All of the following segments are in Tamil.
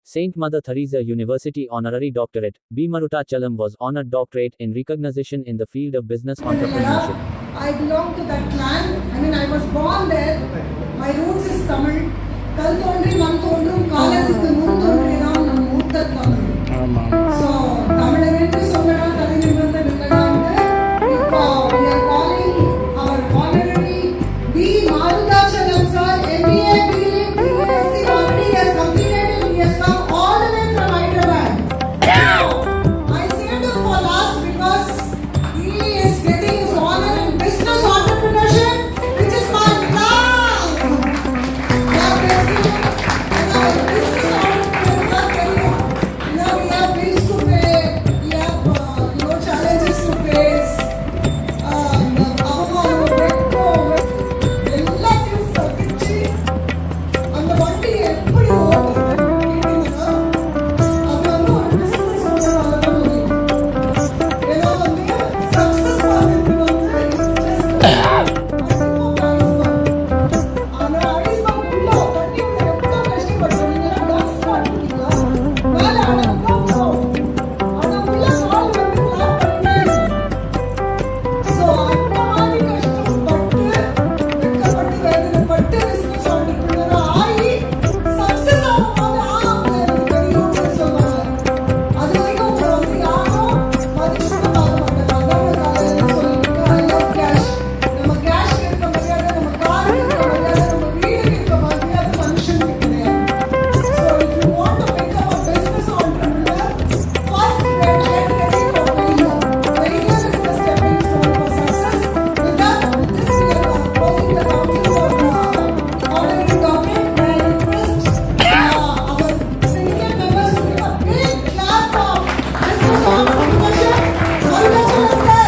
Saint Mother Teresa University Honorary Doctorate, B. Marutachalam was honored doctorate in recognition in the field of business entrepreneurship. I belong to that clan. I was born there. My roots is Tamil. Kal thondri, man thondrum, kaalathukku mun thondriram, nam mootha Tamil. So, Tamil ennu sollana, Tharinimranda nilladanga. Ippo we are calling our honorary B. Marutachalam sir, MBA, BA, BSc already has completed. He has come all the way from Hyderabad. I saved him for last because he is getting his honor in business entrepreneurship, which is my love. We are business entrepreneur. We have bills to pay. We have challenges to face. எல்லாத்தையும் சகிச்சு அந்த வண்டி எப்படி ஓட்டுறது கேட்டீங்கன்னா அது ஒரு பிசினஸ் ஓனரால முடியும். ஏன்னா சக்சஸ் ஆகுறது ஆனா ஐஸ்பான் உள்ள தண்ணிக்குள்ள எவ்வளோ கஷ்டப்படுறோம். நீங்க டான்ஸ் பண்ணுறீங்களா மேலே ஆனா உள்ள கால் கிளாப் பண்ணிட்டே இருக்கும். ஸோ அந்த மாதிரி கஷ்டப்பட்டு வெட்கப்பட்டு வேதனைப்பட்டு பிசினஸ் ஆண்டர்பிரினர் ஆகி சக்சஸ் ஆகும்போது எனக்கு தெரியும்னு சொல்லுவாங்க. அது வரைக்கும் உங்களை யாரும் மதிச்சுட்டு பார்க்க மாட்டாங்க. அதான் சொல்லிட்டு ஐ லவ் கேஷ். நம்ம கேஷ்க்கு இருக்க மரியாதை, நம்ம காருக்கு இருக்க மரியாதை, நம்ம வீடுக்கு இருக்க மரியாதை மனுஷனுக்கு கிடையாது. So if you want to become a business entrepreneur, first get ready for failure. Failure is the stepping stone for success. With that, with this we are closing the council for honorary doctorate. I request our syndicate members to give a big clap for business entrepreneurship. Marutachalam sir,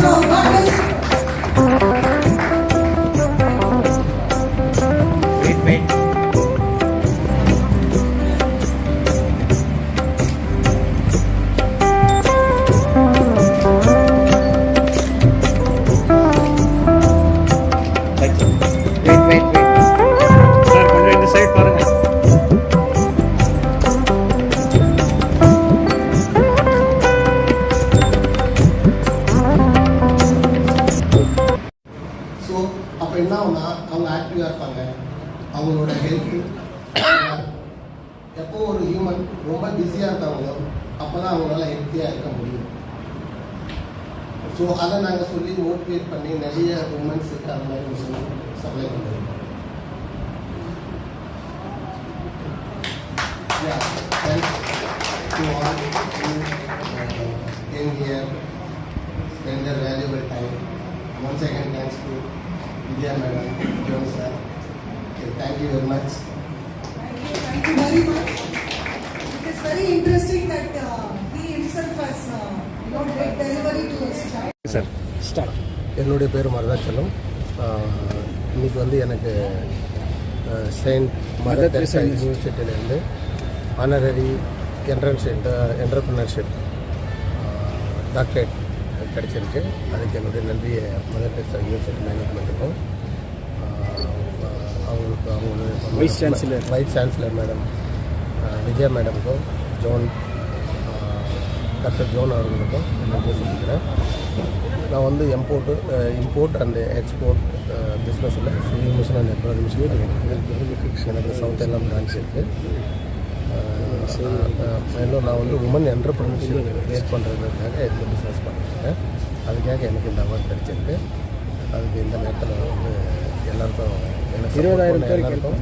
so God bless you. Wait. Wait. Sir, கொஞ்சம் இந்த சைடு பாருங்க. ஸோ அப்போ என்ன ஆகும்னா அவங்க ஆக்டிவாக இருப்பாங்க. அவங்களோட ஹெல்த் எப்போ ஒரு ஹியூமன் ரொம்ப பிஸியாக இருக்காங்களோ அப்போ தான் அவங்களால ஹெல்த்தியாக இருக்க முடியும். ஸோ அதை நாங்கள் சொல்லி மோட்டிவேட் பண்ணி நிறைய உமன்ஸுக்கு அந்த மாதிரி மிஷின் சப்ளை பண்ணியிருக்கோம். Thanks to all who came here, spend their valuable time. Once again, thanks to Vidya Madam, John sir. Okay, thank you very much. Thank you very much. It is very interesting that he himself has did delivery to his child. Sir, start. என்னுடைய பேர் மருதாச்சலம். இன்னைக்கு வந்து எனக்கு செயின்ட் மதர் தெரேசா யூனிவர்சிட்டியிலேருந்து ஆனரரி என்டர்பிரினர்ஷிப் டாக்டரேட் கிடைச்சிருக்கு. அதுக்கு என்னுடைய நன்றியை மதர் தெரேசா யூனிவர்சிட்டி மேனேஜ்மெண்ட்டுக்கும் அவங்களுடைய வைஸ் சான்சலர் மேடம் விஜயா மேடமுக்கும் டாக்டர் ஜோன் அவர்களுக்கும் நன்றி சொல்லிக்கிறேன். நான் வந்து இம்போர்ட் அண்ட் எக்ஸ்போர்ட் பிஸ்னஸில் சிவில் மிஷன் அண்ட் எம்ப்ராய்டரி மிஷின் எனக்கு சவுத் எல்லாம் பிரான்ச் இருக்குது. மேலும் நான் வந்து உமன் என்டர்பிரினர்ஷிப் கிரியேட் பண்ணுறதுக்காக இந்த பிஸ்னஸ் பண்ணியிருக்கேன். அதுக்காக எனக்கு இந்த அவார்ட் கிடைச்சிருக்கு. அதுக்கு இந்த நேரத்தில் வந்து எல்லாருக்கும் எனக்கு 20,000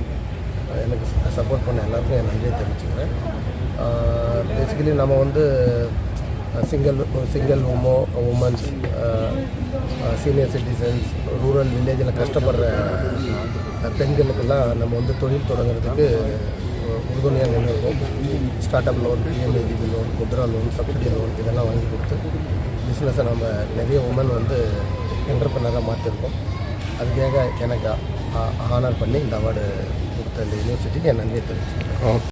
எனக்கு சப்போர்ட் பண்ண எல்லாருக்கும் என் நன்றியை தெரிவிச்சுக்கிறேன். பேசிக்கலி நம்ம வந்து single womens, senior citizens, rural வில்லேஜில் கஷ்டப்படுற பெண்களுக்கெல்லாம் நம்ம வந்து தொழில் தொடங்குறதுக்கு உறுதுணையாக நின்றுருக்கோம். Start up loan, PMEGP loan, Mudra loan, subsidy loan இதெல்லாம் வாங்கி கொடுத்து பிஸ்னஸை நம்ம நிறைய உமன் வந்து என்டர்பிரினராக மாற்றிருக்கோம். அதுக்காக எனக்கு ஹானர் பண்ணி இந்த அவார்டு கொடுத்த இந்த யூனிவர்சிட்டிக்கு என் நன்றியை தெரிவிச்சுக்கிறேன்.